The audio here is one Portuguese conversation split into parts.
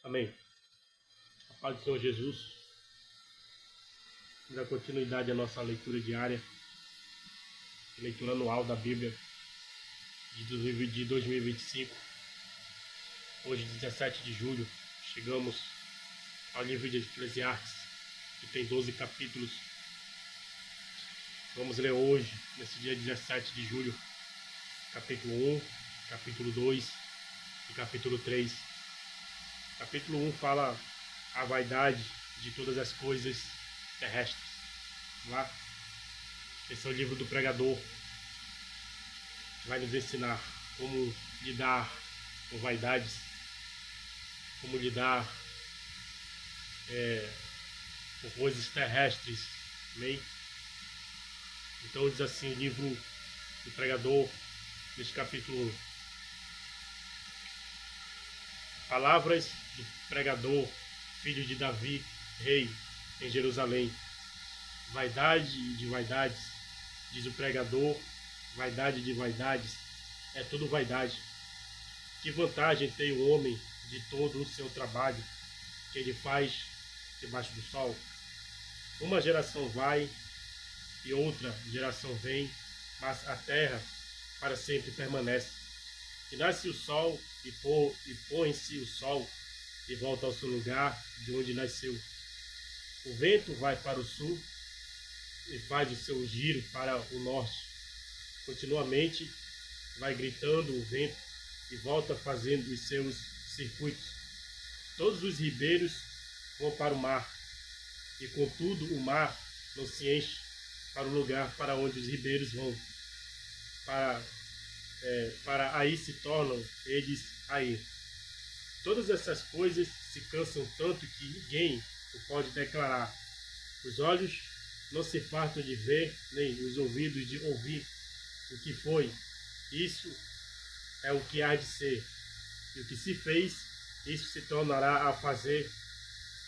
Amém. A paz do Senhor Jesus. Vamos dar continuidade à nossa leitura diária, leitura anual da Bíblia de 2025. Hoje, 17 de julho, chegamos ao livro de Eclesiastes, que tem 12 capítulos. Vamos ler hoje, nesse dia 17 de julho, capítulo 1, capítulo 2 e capítulo 3. Capítulo 1 fala a vaidade de todas as coisas terrestres. Vamos lá? Esse é o livro do pregador, que vai nos ensinar como lidar com vaidades, como lidar com coisas terrestres. Amém? Então diz assim o livro do pregador, neste capítulo 1. Palavras do pregador, filho de Davi, rei, em Jerusalém. Vaidade de vaidades, diz o pregador, vaidade de vaidades, é tudo vaidade. Que vantagem tem o homem de todo o seu trabalho que ele faz debaixo do sol? Uma geração vai e outra geração vem, mas a terra para sempre permanece. E nasce o sol e põe-se o sol e volta ao seu lugar de onde nasceu. O vento vai para o sul e faz o seu giro para o norte. Continuamente vai gritando o vento e volta fazendo os seus circuitos. Todos os ribeiros vão para o mar, e contudo o mar não se enche para o lugar para onde os ribeiros vão. Para aí se tornam eles a ir. Todas essas coisas se cansam tanto que ninguém o pode declarar. Os olhos não se fartam de ver, nem os ouvidos de ouvir o que foi. Isso é o que há de ser. E o que se fez, isso se tornará a fazer,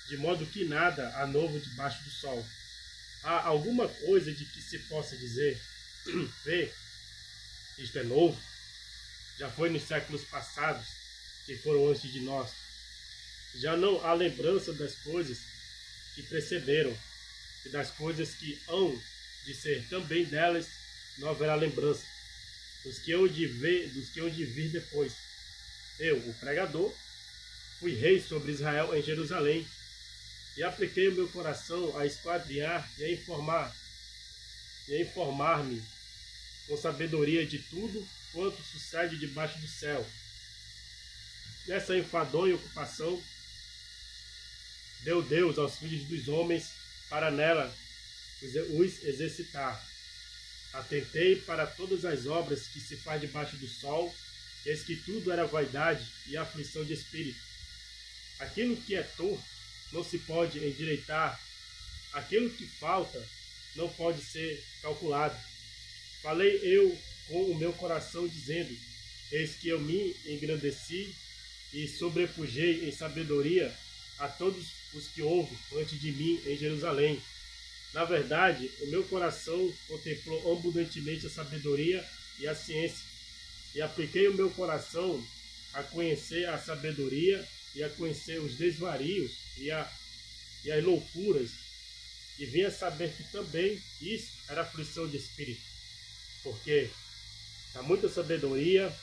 de modo que nada há novo debaixo do sol. Há alguma coisa de que se possa dizer, vê, isto é novo? Já foi nos séculos passados, que foram antes de nós. Já não há lembrança das coisas que precederam, e das coisas que hão de ser também delas não haverá lembrança, dos que hão de vir depois. Eu, o pregador, fui rei sobre Israel em Jerusalém, e apliquei o meu coração a esquadrinhar e a informar-me com sabedoria de tudo quanto sucede debaixo do céu. Nessa enfadonha ocupação, deu Deus aos filhos dos homens para nela os exercitar. Atentei para todas as obras que se faz debaixo do sol, eis que tudo era vaidade e aflição de espírito. Aquilo que é torto não se pode endireitar, aquilo que falta não pode ser calculado. Falei eu com o meu coração, dizendo, eis que eu me engrandeci e sobrepujei em sabedoria a todos os que houve antes de mim em Jerusalém. Na verdade, o meu coração contemplou abundantemente a sabedoria e a ciência, e apliquei o meu coração a conhecer a sabedoria e a conhecer os desvarios e as loucuras, e vim a saber que também isso era aflição de espírito, porque há muita sabedoria,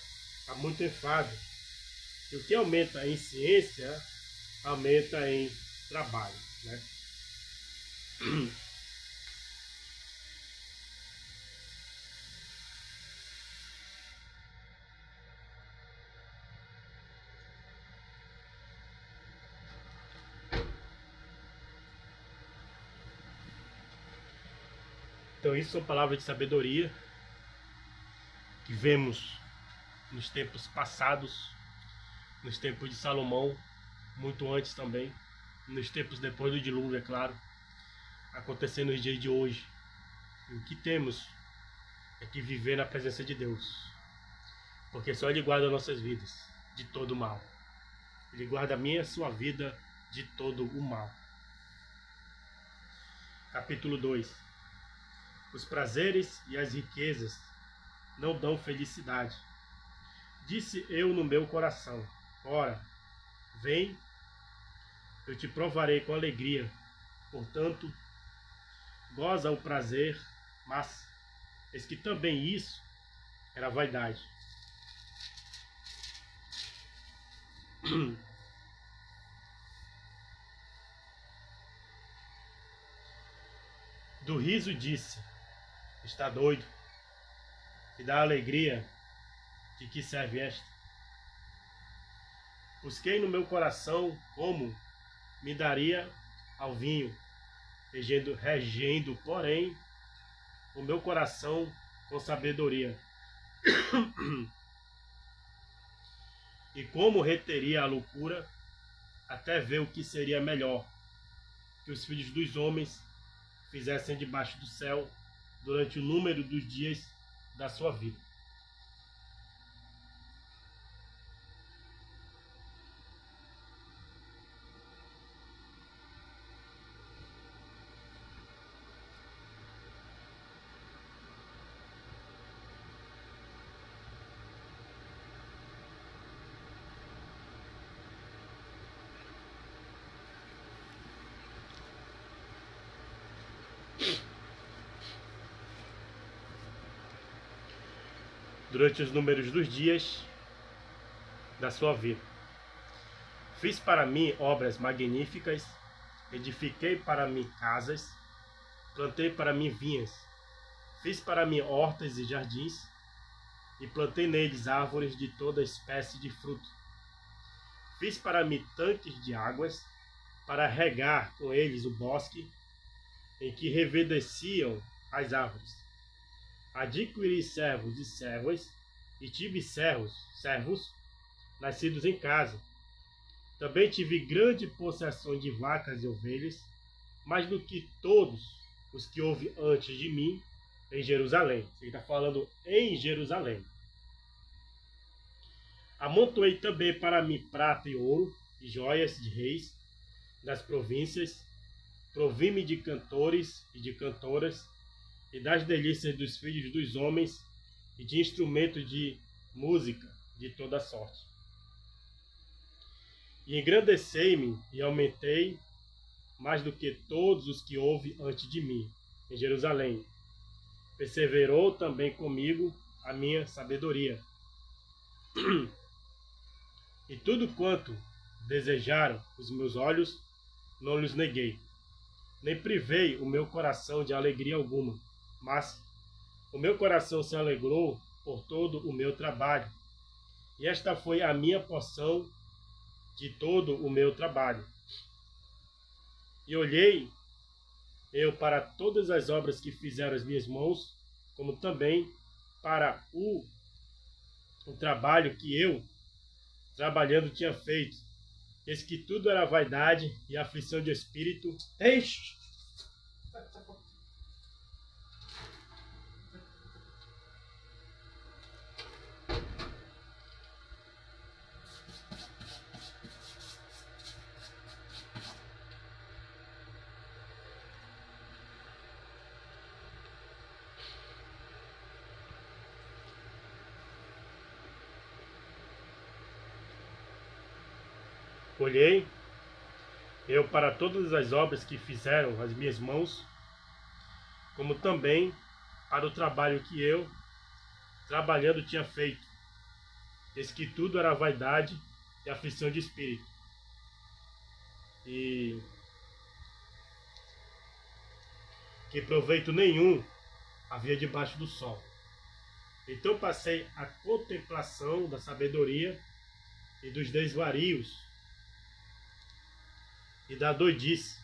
há muito enfado, e o que aumenta em ciência, aumenta em trabalho, né? Então isso são palavras de sabedoria que vemos nos tempos passados, nos tempos de Salomão, muito antes também, nos tempos depois do dilúvio, é claro, acontecendo nos dias de hoje. E o que temos é que viver na presença de Deus, porque só Ele guarda nossas vidas de todo o mal. Ele guarda a minha e a sua vida de todo o mal. Capítulo 2. Os prazeres e as riquezas não dão felicidade. Disse eu no meu coração, ora, vem eu te provarei com alegria. Portanto, goza o prazer, mas eis que também isso era vaidade. Do riso disse, está doido, e da alegria, de que serve esta? Busquei no meu coração como me daria ao vinho, regendo, porém, o meu coração com sabedoria. E como reteria a loucura, até ver o que seria melhor que os filhos dos homens fizessem debaixo do céu durante o número dos dias da sua vida. Durante os números dos dias da sua vida. Fiz para mim obras magníficas, edifiquei para mim casas, plantei para mim vinhas, fiz para mim hortas e jardins, e plantei neles árvores de toda espécie de fruto. Fiz para mim tanques de águas, para regar com eles o bosque, em que reverdeciam as árvores. Adquiri servos e servas, e tive servos, nascidos em casa. Também tive grande possessão de vacas e ovelhas, mais do que todos os que houve antes de mim em Jerusalém. Ele está falando em Jerusalém. Amontoei também para mim prata e ouro, e joias de reis das províncias. Provi-me de cantores e de cantoras, e das delícias dos filhos dos homens, e de instrumentos de música de toda sorte. E engrandecei-me e aumentei mais do que todos os que houve antes de mim em Jerusalém. Perseverou também comigo a minha sabedoria. E tudo quanto desejaram os meus olhos, não lhes neguei. Nem privei o meu coração de alegria alguma, mas o meu coração se alegrou por todo o meu trabalho. E esta foi a minha porção de todo o meu trabalho. E olhei eu para todas as obras que fizeram as minhas mãos, como também para o trabalho que eu, trabalhando, tinha feito. Eis que tudo era vaidade e aflição de espírito. Eixe! Olhei eu para todas as obras que fizeram as minhas mãos, como também para o trabalho que eu, trabalhando, tinha feito. Eis que tudo era vaidade e aflição de espírito. E que proveito nenhum havia debaixo do sol. Então passei a contemplação da sabedoria e dos desvarios e da doidice.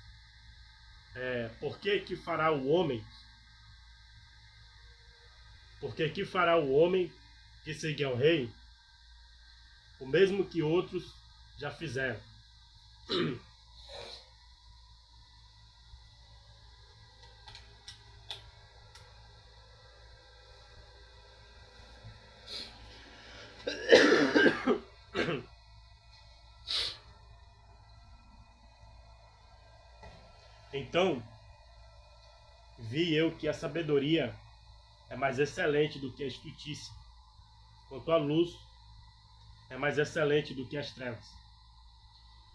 Por que fará o homem? Por que fará o homem que seguir ao rei? O mesmo que outros já fizeram. Então, vi eu que a sabedoria é mais excelente do que a estultícia, quanto a luz é mais excelente do que as trevas.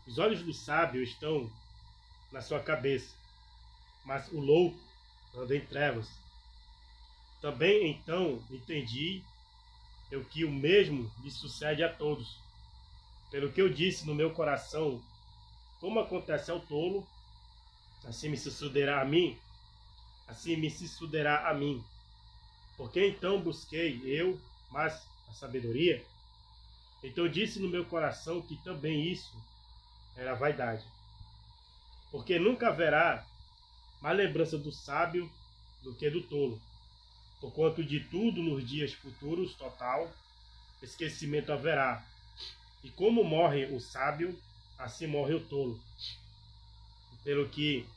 Os olhos do sábio estão na sua cabeça, mas o louco anda em trevas. Também então entendi eu que o mesmo lhe sucede a todos. Pelo que eu disse no meu coração, como acontece ao tolo, assim me sucederá a mim, assim me sucederá a mim. Porque então busquei eu, mas a sabedoria? Então disse no meu coração que também isso era vaidade. Porque nunca haverá mais lembrança do sábio do que do tolo. Porquanto de tudo nos dias futuros, total, esquecimento haverá. E como morre o sábio, assim morre o tolo. Pelo que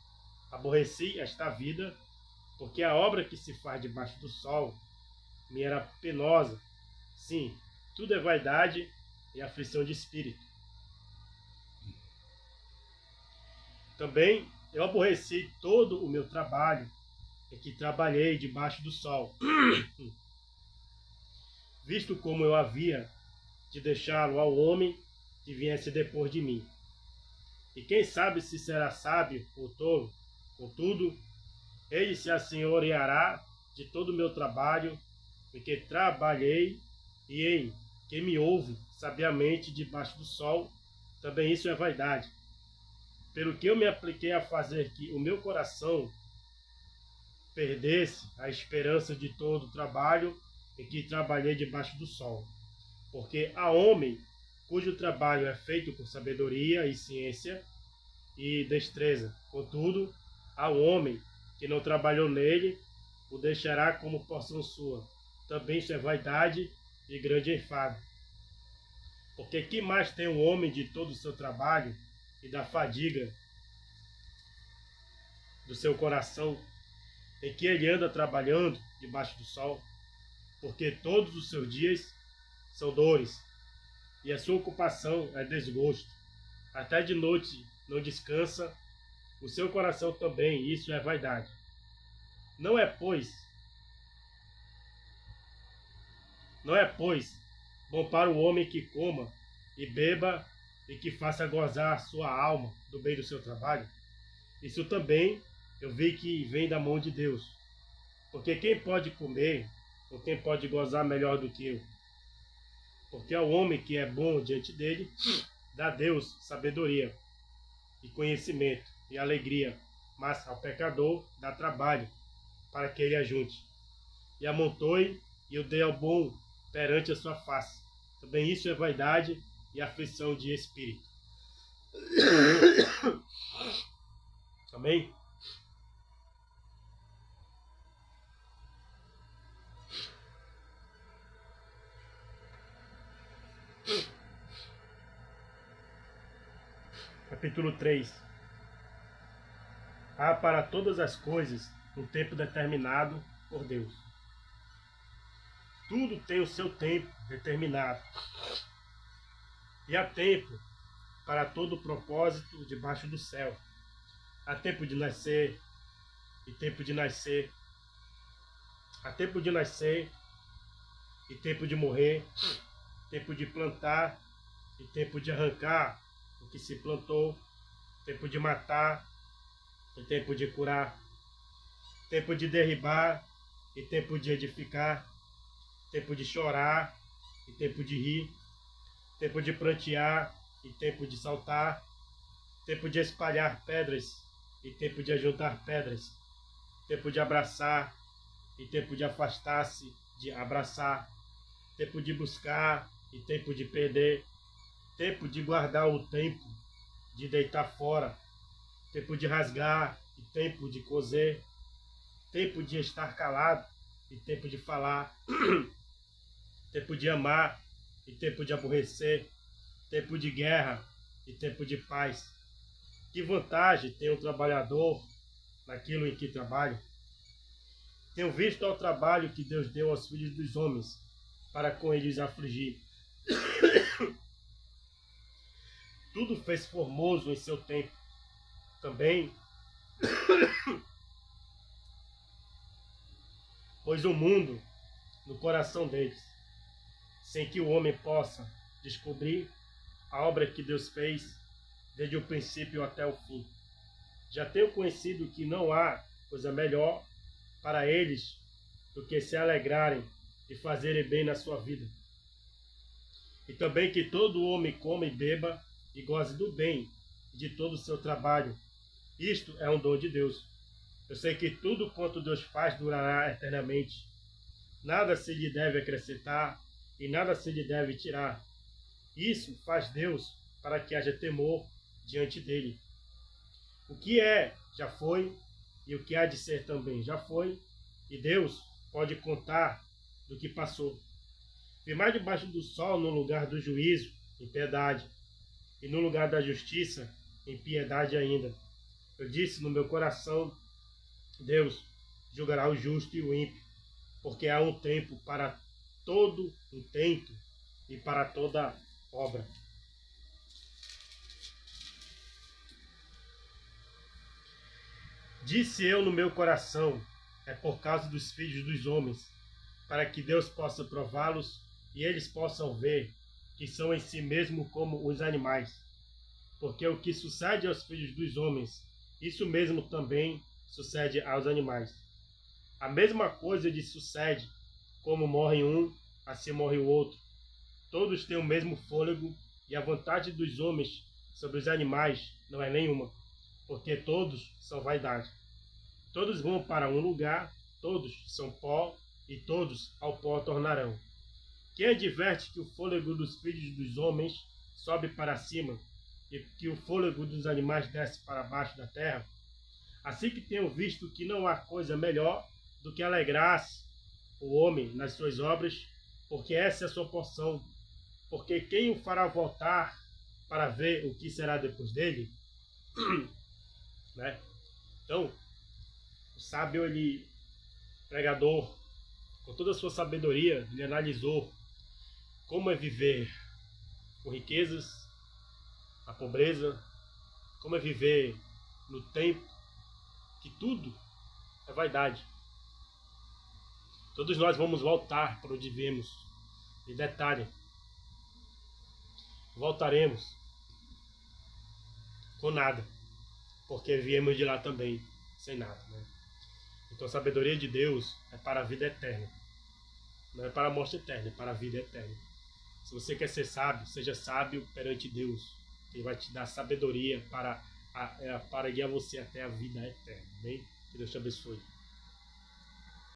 aborreci esta vida, porque a obra que se faz debaixo do sol me era penosa. Sim, tudo é vaidade e aflição de espírito. Também eu aborreci todo o meu trabalho, em que trabalhei debaixo do sol, visto como eu havia de deixá-lo ao homem que viesse depois de mim. E quem sabe se será sábio ou tolo, contudo, ele se assenhoreará de todo o meu trabalho, em que trabalhei, e em quem me ouve sabiamente debaixo do sol, também isso é vaidade. Pelo que eu me apliquei a fazer que o meu coração perdesse a esperança de todo o trabalho em que trabalhei debaixo do sol. Porque há homem cujo trabalho é feito com sabedoria e ciência e destreza. Contudo, há um homem que não trabalhou nele, o deixará como porção sua. Também isso é vaidade e grande enfado. Porque que mais tem um homem de todo o seu trabalho e da fadiga do seu coração, em que ele anda trabalhando debaixo do sol? Porque todos os seus dias são dores, e a sua ocupação é desgosto. Até de noite não descansa, o seu coração também, isso é vaidade. Não é, pois, bom para o homem que coma e beba e que faça gozar sua alma do bem do seu trabalho? Isso também eu vi que vem da mão de Deus. Porque quem pode comer ou quem pode gozar melhor do que eu? Porque ao homem que é bom diante dele, dá Deus sabedoria e conhecimento e alegria, mas ao pecador dá trabalho para que ele ajunte. E amontoe e o dê ao bom perante a sua face. Também isso é vaidade e aflição de espírito. Amém? Capítulo 3. Há para todas as coisas um tempo determinado por Deus. Tudo tem o seu tempo determinado. E há tempo para todo propósito debaixo do céu. Há tempo de nascer e tempo de nascer. Há tempo de nascer e tempo de morrer. Tempo de plantar e tempo de arrancar o que se plantou. Tempo de matar e tempo de curar. Tempo de derribar e tempo de edificar. Tempo de chorar e tempo de rir. Tempo de prantear e tempo de saltar. Tempo de espalhar pedras e tempo de ajuntar pedras. Tempo de abraçar e tempo de afastar-se de abraçar. Tempo de buscar e tempo de perder. Tempo de guardar o tempo de deitar fora. Tempo de rasgar e tempo de coser. Tempo de estar calado e tempo de falar. Tempo de amar e tempo de aborrecer. Tempo de guerra e tempo de paz. Que vantagem tem o trabalhador naquilo em que trabalha? Tenho visto ao trabalho que Deus deu aos filhos dos homens, para com eles afligir. Tudo fez formoso em seu tempo. Também, pôs o mundo no coração deles, sem que o homem possa descobrir a obra que Deus fez desde o princípio até o fim. Já tenho conhecido que não há coisa melhor para eles do que se alegrarem e fazerem bem na sua vida. E também que todo homem coma e beba e goze do bem de todo o seu trabalho. Isto é um dom de Deus. Eu sei que tudo quanto Deus faz durará eternamente. Nada se lhe deve acrescentar e nada se lhe deve tirar. Isso faz Deus para que haja temor diante dele. O que é, já foi, e o que há de ser também já foi, e Deus pode contar do que passou. Vi mais debaixo do sol no lugar do juízo, em piedade, e no lugar da justiça, em piedade ainda. Eu disse no meu coração, Deus julgará o justo e o ímpio, porque há um tempo para todo intento e para toda obra. Disse eu no meu coração, é por causa dos filhos dos homens, para que Deus possa prová-los e eles possam ver que são em si mesmo como os animais. Porque o que sucede aos filhos dos homens, isso mesmo também sucede aos animais. A mesma coisa lhes sucede, como morre um, assim morre o outro. Todos têm o mesmo fôlego, e a vontade dos homens sobre os animais não é nenhuma, porque todos são vaidade. Todos vão para um lugar, todos são pó, e todos ao pó tornarão. Quem adverte que o fôlego dos filhos dos homens sobe para cima, e que o fôlego dos animais desce para baixo da terra? Assim que tenho visto que não há coisa melhor do que alegrar-se o homem nas suas obras, porque essa é a sua porção. Porque quem o fará voltar para ver o que será depois dele? Né? Então, o sábio, pregador, com toda a sua sabedoria, ele analisou como é viver com riquezas, na pobreza, como é viver no tempo, que tudo é vaidade. Todos nós vamos voltar para onde viemos. E detalhe, voltaremos com nada, porque viemos de lá também sem nada, né? Então a sabedoria de Deus é para a vida eterna. Não é para a morte eterna, é para a vida eterna. Se você quer ser sábio, seja sábio perante Deus. Ele vai te dar sabedoria para guiar você até a vida eterna. Bem? Que Deus te abençoe.